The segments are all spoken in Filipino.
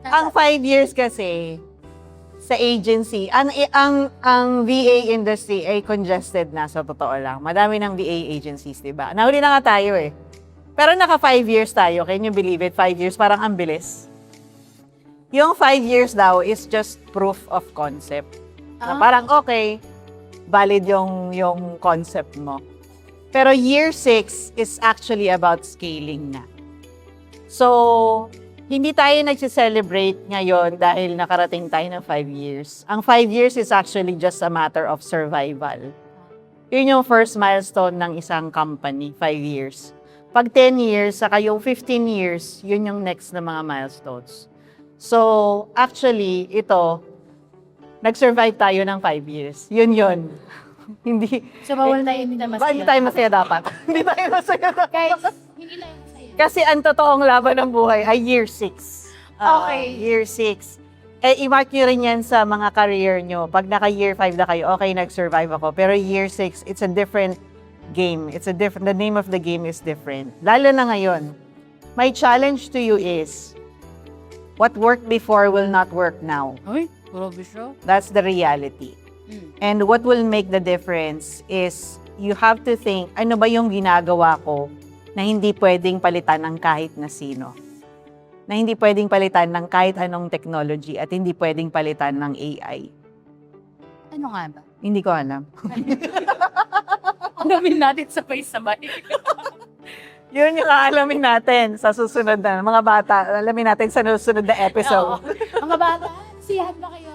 Ang 5 years kasi, sa agency, ang VA industry ay congested na sa totoo lang. Madami ng VA agencies, di ba? Nahuli na nga tayo eh. Pero naka 5 years tayo. Can you believe it? 5 years, parang ang bilis. Yung 5 years daw is just proof of concept. Na parang okay, valid yung concept mo. Pero year 6 is actually about scaling na. So, hindi tayo nagse-celebrate ngayon dahil nakarating tayo ng 5 years. Ang 5 years is actually just a matter of survival. Yun yung first milestone ng isang company, 5 years. Pag 10 years, saka yung 15 years, yun yung next na mga milestones. So, actually, ito, nag-survive tayo ng 5 years. Yun. Hindi. So, bawal tayo hindi na masaya. Hindi tayo masaya dapat. Hindi tayo masaya dapat. Guys, hindi lang masaya. Kasi ang totoong laban ng buhay ay year 6. Okay. Year 6. Eh, i-mark nyo rin yan sa mga career nyo. Pag naka-year 5 na kayo, okay, nag-survive ako. Pero year 6, it's a different game. The name of the game is different. Lalo na ngayon. My challenge to you is, what worked before will not work now. Ay, grabe siya. That's the reality. And what will make the difference is, you have to think, ano ba yung ginagawa ko na hindi pwedeng palitan ng kahit na sino. Na hindi pwedeng palitan ng kahit anong technology at hindi pwedeng palitan ng AI. Ano nga ba? Hindi ko alam. Alamin natin sabay-sabay. Yun yung aalamin natin sa susunod na, mga bata, alamin natin sa susunod na episode. Mga bata, siyahan ba kayo?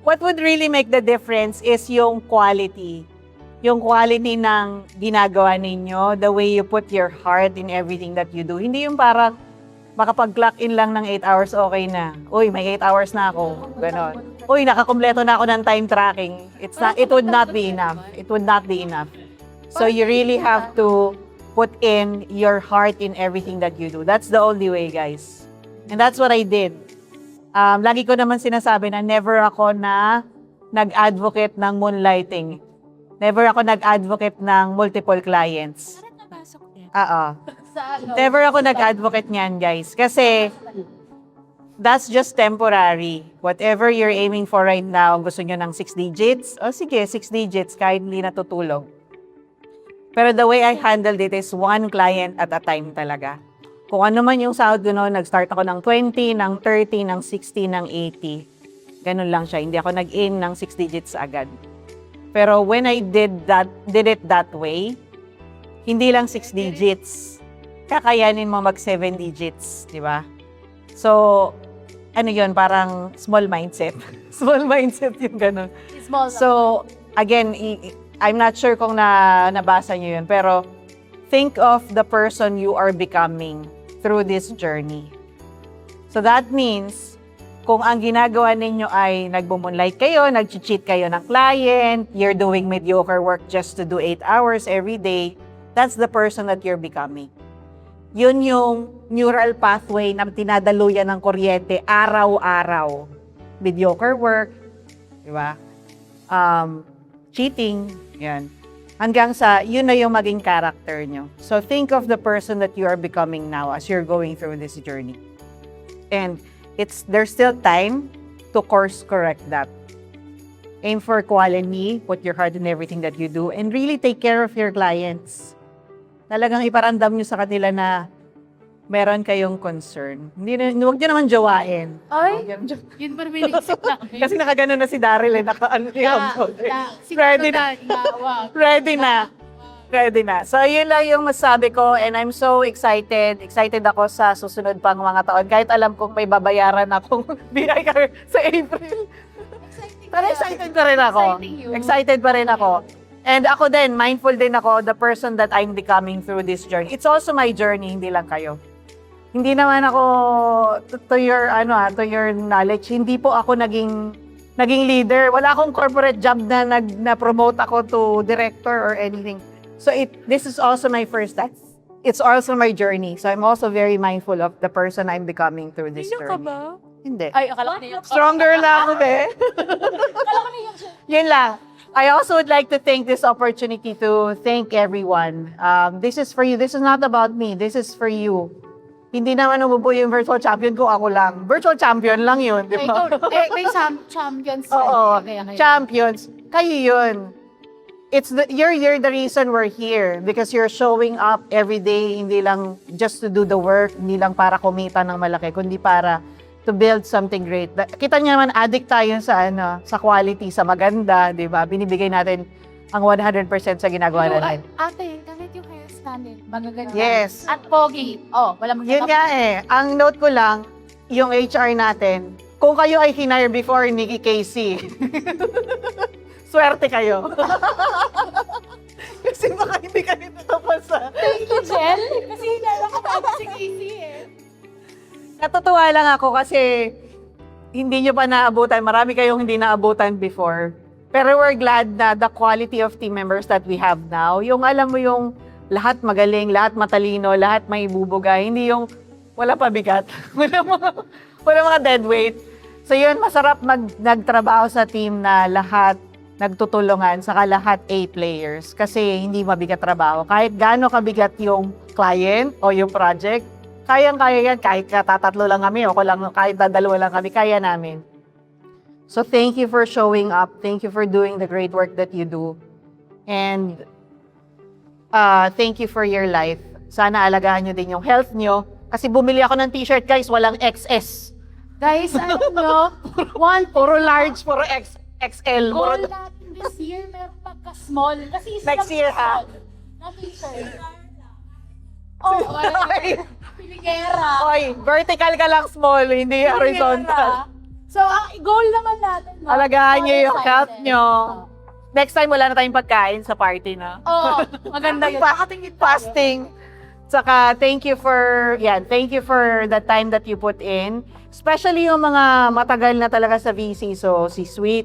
What would really make the difference is yung quality. Yung quality ng ginagawa ninyo, the way you put your heart in everything that you do. Hindi yung parang makapag-clock in lang ng 8 hours, okay na. Uy, may 8 hours na ako. Ganon. Uy, nakakumpleto na ako ng time tracking. It would not be enough. It would not be enough. So you really have to put in your heart in everything that you do. That's the only way, guys. And that's what I did. Lagi ko naman sinasabi na never ako na nag-advocate ng moonlighting. Never ako nag-advocate ng multiple clients. Saan napasok niya? Sa ano? Never ako nag-advocate niyan, guys. Kasi that's just temporary. Whatever you're aiming for right now, gusto nyo ng 6 digits? O sige, 6 digits, kahit hindi natutulog. Pero the way I handled it is one client at a time talaga. Kung ano man yung sahod ko noon, nag-start ako ng 20, ng 30, ng 60, ng 80. Ganun lang siya. Hindi ako nag-aim ng 6 digits agad. Pero when I did it that way, hindi lang 6 digits. Kakayanin mo mag 7 digits, di ba? So, ano yun, parang small mindset. Small mindset yung ganun. Small. So, again, I'm not sure kung nabasa nyo yun, pero think of the person you are becoming through this journey. So that means, kung ang ginagawa ninyo ay nagbo-moonlight kayo, nag-cheat kayo ng client, you're doing mediocre work just to do 8 hours every day, that's the person that you're becoming. Yun yung neural pathway na tinadaluyan ng kuryente araw-araw. Mediocre work, di ba? Cheating, yan. Hanggang sa, yun na yung maging character nyo. So think of the person that you are becoming now as you're going through this journey. And there's still time to course correct that. Aim for quality, put your heart in everything that you do, and really take care of your clients. Talagang iparamdam nyo sa kanila na meron kayong concern. Huwag nyo naman jowain. Ay, yun pa rin isip na. Kasi nakagano na si Daryl eh, ready na. Ready na. Ready na. So, yun lang yung masabi ko and I'm so excited. Excited ako sa susunod pang mga taon. Kahit alam kong may babayaran akong BI career sa April. Pero excited pa rin ako. Excited pa rin ako. And ako din, mindful din ako, the person that I'm becoming through this journey. It's also my journey, hindi lang kayo. Hindi naman ako, to your knowledge, hindi po ako naging leader. Wala akong corporate job na na-promote ako to director or anything. So this is also my first time. It's also my journey. So I'm also very mindful of the person I'm becoming through this journey. Ka ba? Hindi. Ay, akala ko na yun. Stronger lang ako, be. Akala ko na yun. Yun lang. I also would like to take this opportunity to thank everyone. This is for you. This is not about me. This is for you. hindi naman umupo yung virtual champion ko, ako lang. Virtual champion lang yun, di Eh, ba? may champions. Oo, Kaya. champions. Kayo yun. You're the reason we're here because you're showing up every day, hindi lang just to do the work, hindi lang para kumita ng malaki, kundi para to build something great. Kita niyo naman, addict tayo sa quality, sa maganda, di ba? Binibigay natin ang 100% sa ginagawa natin. Ate, kahit yung hairstyle, magaganda. Yes. At pogi. Oh, wala mo Yun nga eh. Ang note ko lang, yung HR natin, kung kayo ay hinire before Nikki Casey, swerte kayo. Kasi baka hindi kayo natapos sa... Thank you, Jel. Kasi hinala ko bago si Casey eh. Natutuwa lang ako kasi hindi nyo pa naabutan. Marami kayong hindi naabutan before. Pero we're glad na the quality of team members that we have now, yung alam mo yung lahat magaling, lahat matalino, lahat may bubuga, hindi yung wala pa bigat, wala mga dead weight. So yun, masarap nagtrabaho sa team na lahat nagtutulungan, saka lahat A players kasi hindi mabigat trabaho. Kahit gaano kabigat yung client o yung project, kayang-kaya yan. Kahit tatatlo lang kami o kahit dalawa lang kami, kaya namin. So thank you for showing up. Thank you for doing the great work that you do. And thank you for your life. Sana alagaan nyo din yung health nyo. Kasi bumili ako ng t-shirt, guys, walang XS. Guys, ano nyo? Puro large, puro XL. Goal natin this year, meron pagka-small. Kasi isa Next year, ha? Na t-shirt. Oh, Piligera. Oy, vertical ka lang small, hindi horizontal. So, ang goal naman natin, Alagaan nyo yung excited. health nyo. Next time, wala na tayong pagkain sa party na. Oo, maganda yun. Fasting. Saka, thank you for the time that you put in. Especially yung mga matagal na talaga sa VC. So, si Sweet,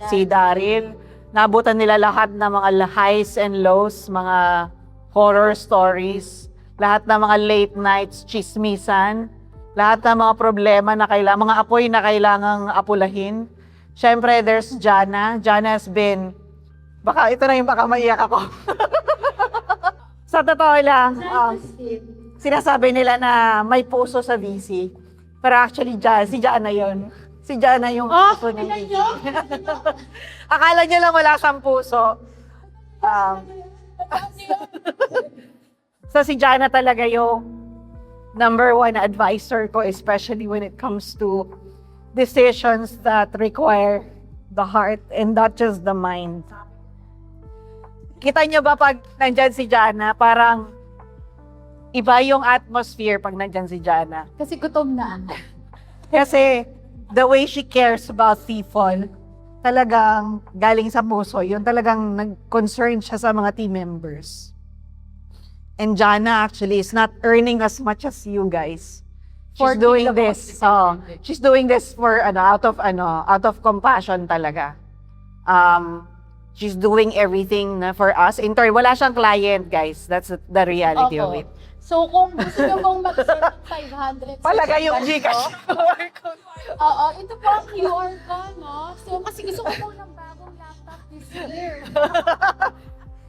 si Daryl, nabutan nila lahat ng mga highs and lows, mga horror stories, lahat ng mga late nights, chismisan, lahat ng mga problema na mga apoy na kailangang apulahin. Siyempre, there's Jana. Jana has been, ito na yung baka maiyak ako. Sa totoo lang, sinasabi nila na may puso sa VC. Pero actually, si Jana yun. Si Jana yung puso ni VC. Akala niyo lang wala siyang puso. So si Jana talaga yung number one advisor ko, especially when it comes to decisions that require the heart and not just the mind. Kita niyo ba pag nandyan si Jana, parang iba yung atmosphere pag nandyan si Jana. Kasi gutom na. Kasi the way she cares about people, talagang galing sa puso. Yun talagang nag-concern siya sa mga team members. And Jana actually is not earning as much as you guys. She's doing this. She's doing this for out of compassion talaga. She's doing everything for us. In turn, wala siyang client, guys. That's the reality of it. So, kung gusto nyo bang mag-send ng 500, Palagay yung Gcash. Oo, ito po ang QR ko, no? So, kasi gusto ko po ng bagong laptop this year.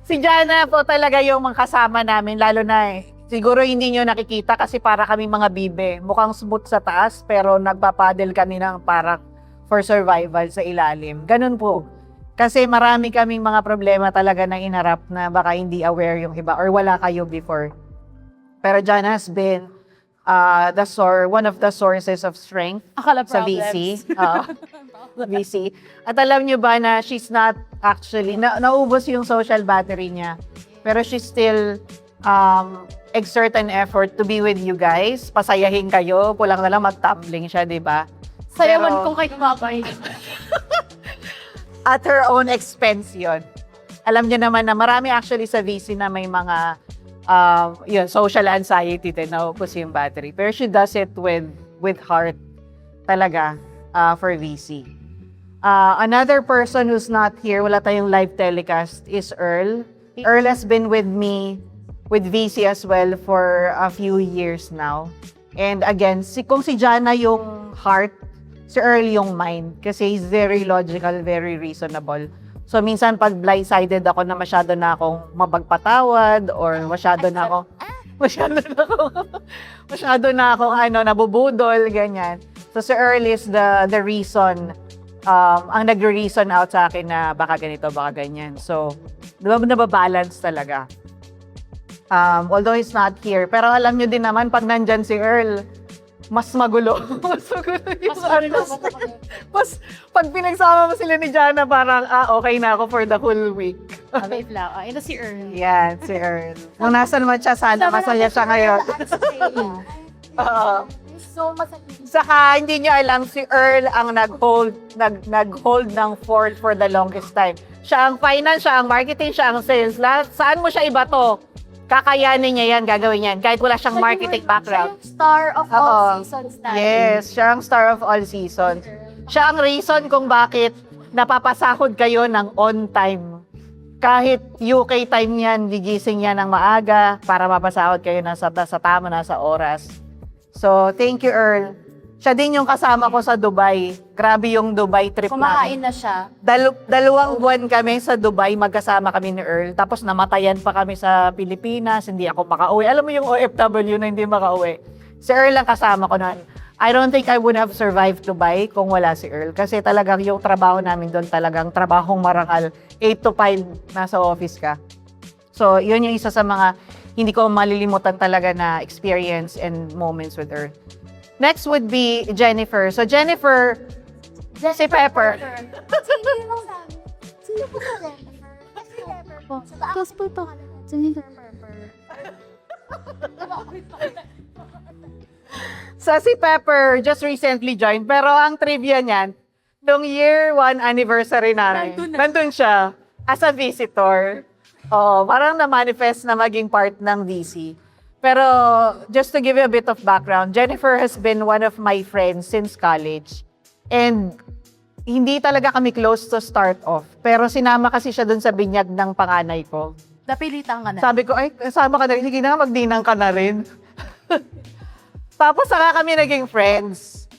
Si Jana po talaga yung mga kasama namin, lalo na siguro hindi nyo nakikita kasi para kami mga bibe. Mukhang smooth sa taas, pero nagpapadel kami ng para for survival sa ilalim. Ganun po. Kasi marami kaming mga problema talaga na inharap na baka hindi aware yung iba or wala kayo before. Pero Jana has been one of the sources of strength sa VC. VC. At alam nyo ba na she's not actually, naubos yung social battery niya. Pero she still exert an effort to be with you guys. Pasayahin kayo. Kulang na lang mag-tumbling siya, di ba? Sayawan ko kay Mabay. At her own expense yun. Alam niyo naman na marami actually sa VC na may mga social anxiety din, naubos yung battery. Pero she does it with heart talaga for VC. Another person who's not here, wala tayong live telecast, is Earl. Earl has been with me, with VC as well for a few years now. And again, kung si Jana yung heart, si Earl yung mind. Kasi he's very logical, very reasonable. So minsan pag blindsided ako na masyado na akong mapagpatawad or masyado na ako, Masyado na akong nabubudol, ganyan. So si Earl is the reason, ang nagre-reason out sa akin na baka ganito, baka ganyan. So, nababalance talaga. Although he's not here. Pero alam nyo din naman, pag nandyan si Earl, mas magulo. Mas magulo yung mas, pag pinagsama mo sila ni Jana, parang, okay na ako for the whole week. Wait lang. Ito si Earl. Yan, si Earl. Kung nasan man siya, sana masaya siya ngayon. Oo. So, masakit. Saka, hindi niyo alam, si Earl ang nag-hold ng fort for the longest time. Siya ang finance, siya ang marketing, siya ang sales. Lahat, saan mo siya iba to? Kakayanin niya yan, gagawin yan. Kahit wala siyang marketing background. Siya yung star of all seasons tayo. Yes, siya ang star of all seasons. Siya ang reason kung bakit napapasahod kayo ng on time. Kahit UK time yan, gigising yan ng maaga para mapasahod kayo nasa tama, nasa oras. So, thank you, Earl. Siya din yung kasama ko sa Dubai. Grabe yung Dubai trip Kumakain namin. na siya. Dalawang buwan kami sa Dubai, magkasama kami ni Earl. Tapos namatayan pa kami sa Pilipinas, hindi ako makauwi. Alam mo yung OFW na hindi makauwi. Si Earl lang kasama ko noon. I don't think I would have survived Dubai kung wala si Earl. Kasi talagang yung trabaho namin doon talagang trabahong marangal. 8 to 5, nasa office ka. So, yun yung isa sa mga hindi ko malilimutan talaga na experience and moments with Earl. Next would be Jennifer. So, Jennifer, si Pepper. Sino yung sabi? Sino po sa Jennifer? Si Pepper po. Sa taas po ito. Jennifer Pepper. So, si Pepper just recently joined. Pero ang trivia niyan, nung year 1 anniversary namin, nandun siya as a visitor. Parang na-manifest na maging part ng VC. Pero just to give you a bit of background, Jennifer has been one of my friends since college. And hindi talaga kami close to start off. Pero sinama kasi siya dun sa binyag ng panganay ko. Napilitan ka na. Sabi ko, ay, kasama ka na rin. Sige na, magdinang ka na rin. Tapos saka kami naging friends.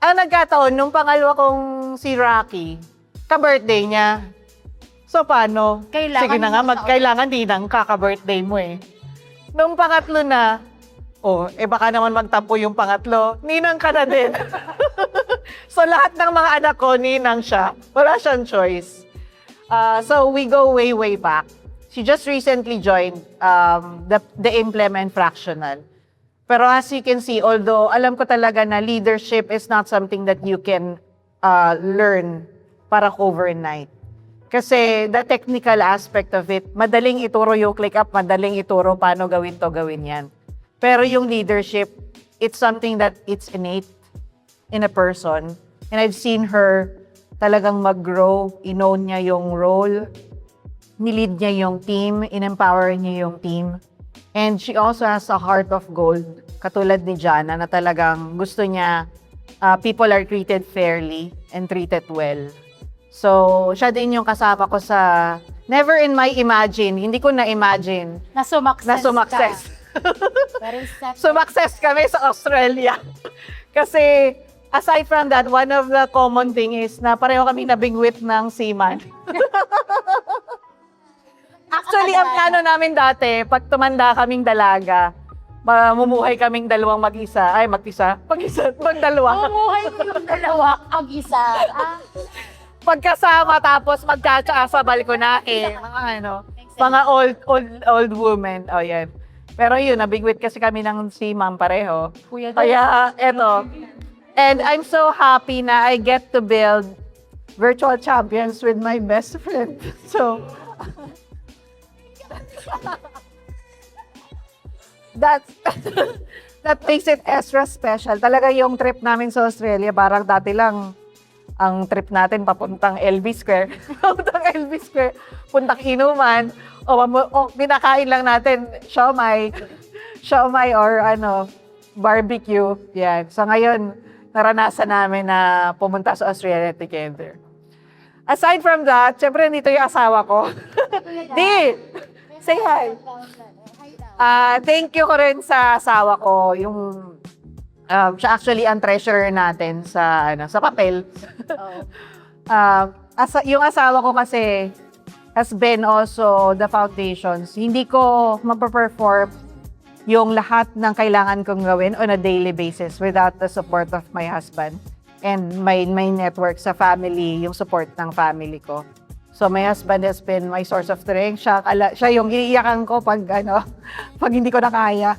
Ang nagkataon, nung pangalawa kong si Rocky, ka-birthday niya. So, paano? Kailangan Sige na nga, kailangan dinang ka-birthday mo eh. Nung pangatlo na, baka naman magtampo yung pangatlo, ninang ka na din. So, lahat ng mga anak ko, ninang siya. Wala siyang choice. So, we go way, way back. She just recently joined the Implement Fractional. Pero as you can see, although alam ko talaga na leadership is not something that you can learn para overnight. Kasi the technical aspect of it, madaling ituro yung click up, madaling ituro paano gawin to, gawin yan. Pero yung leadership, it's something that it's innate in a person. And I've seen her talagang mag-grow, inown niya yung role, nilid niya yung team, in-empower niya yung team. And she also has a heart of gold, katulad ni Jana, na talagang gusto niya people are treated fairly and treated well. So, siya din yung kasama ko sa never in my imagine, hindi ko na-imagine Na sumakses. Sumakses kami sa Australia. Kasi, aside from that, one of the common thing is na pareho kami nabingwit ng seaman. Actually, ang plano namin dati, pag tumanda kaming dalaga, mamumuhay kaming dalawang mag-isa. Ay, magdalawa. Mamuhay mo yung dalawa ang isa. Pagkasama, tapos magtsatsa sa balkonahe. Mga old women. Oh, yan. Pero yun, nabigwit kasi kami ng si Ma'am pareho. Kaya, eto. And I'm so happy na I get to build virtual champions with my best friend. So, that makes it extra special. Talaga yung trip namin sa Australia, parang dati lang, ang trip natin papuntang LB Square. Papuntang LB Square. Puntang inuman. Pinakain lang natin siomai or barbecue. Yan. So ngayon, naranasan namin na pumunta sa Australia together. Aside from that, syempre nito yung asawa ko. Di! Say hi! Thank you ko rin sa asawa ko. Siya actually ang treasurer natin sa papel. Yung asawa ko kasi has been also the foundations. Hindi ko mapaperform yung lahat ng kailangan kong gawin on a daily basis without the support of my husband and my network sa family, yung support ng family ko. So my husband has been my source of strength. Siya yung iniiyakan ko pag pag hindi ko na kaya.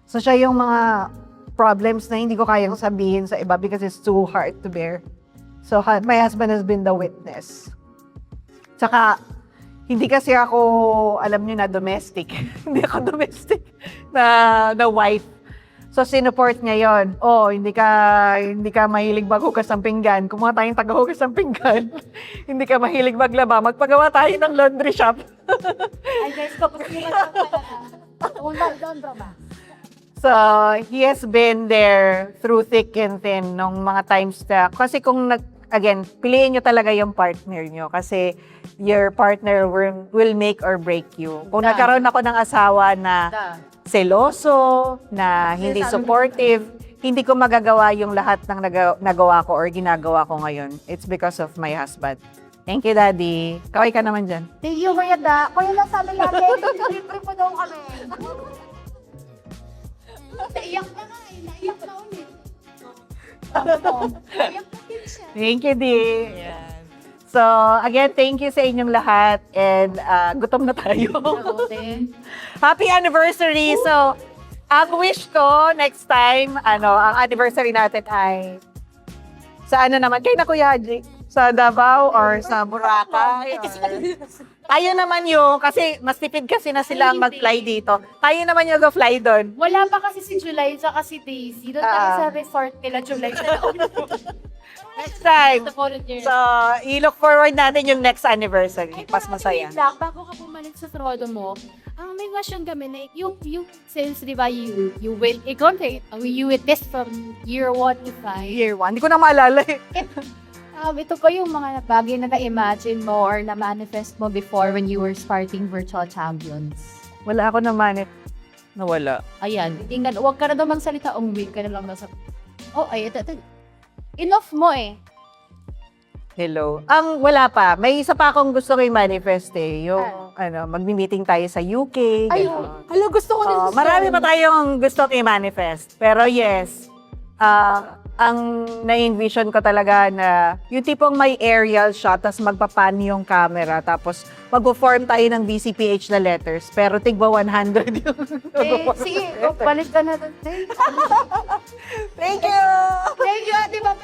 So siya yung mga problems na hindi ko kayang sabihin sa iba because it's too hard to bear. So my husband has been the witness. Tsaka hindi kasi ako, alam niyo na, domestic. Hindi ako domestic na wife. So, sinupport niya yun. Oh, hindi ka mahilig maghugas ng pinggan. Kumuha tayong tagahugas ng pinggan. Hindi ka mahilig maglaba. Magpagawa tayo ng laundry shop. Ay guys, tapos yung Unang doon, drama. So, he has been there through thick and thin nung mga times na, kasi kung again, piliin nyo talaga yung partner nyo kasi your partner will make or break you. Kung nagkaroon ako ng asawa na seloso, na hindi supportive, hindi ko magagawa yung lahat ng nagawa ko or ginagawa ko ngayon. It's because of my husband. Thank you, Daddy. Kaway ka naman dyan. Thank you, Kuya Da. Kuya lang sabi natin, libre po daw kami. Naiyak na nga eh. Naiyak na ulit. Naiyak na din siya. Thank you, Di. So, again, thank you sa inyong lahat and gutom na tayo. Happy anniversary! So, ang wish ko next time, ang anniversary natin ay sa naman, kay na Kuya Haji? Sa Davao or sa Boracay? Tayo naman yung, kasi mas tipid kasi na sila ang mag-fly dito. Tayo naman yung go-fly doon. Wala pa kasi si July at si Daisy. Doon tayo sa resort nila, July. Next time. Sa volunteer. So, i-look forward natin yung next anniversary. Mas masaya. Wait lang, bago ka bumalik sa trono mo, may question kami na yung since, di ba, you witness from year 1 to 5. Year 1. Hindi ko na maalala eh. Ito pa yung mga bagay na na-imagine mo or na-manifest mo before when you were starting Virtual Champions. Wala ako naman eh. Nawala. Ayan, tingnan, huwag ka na daw magsalita, umuwi ka na lang nasa... Oh, ay, ito. Enough mo eh. Hello. Wala pa. May isa pa akong gusto ko i-manifest eh. Yung, magmi-meeting tayo sa UK. Ay, gano'n. gusto ko din. Marami pa tayong gusto i-manifest. Pero yes, ang na-envision ko talaga na yung tipong may aerial shot, tapos magpapan yung camera, tapos mag-form tayo ng BCPH na letters, pero tigba 100 yung sige, balik ka na doon. Thank you! Thank you, di ba?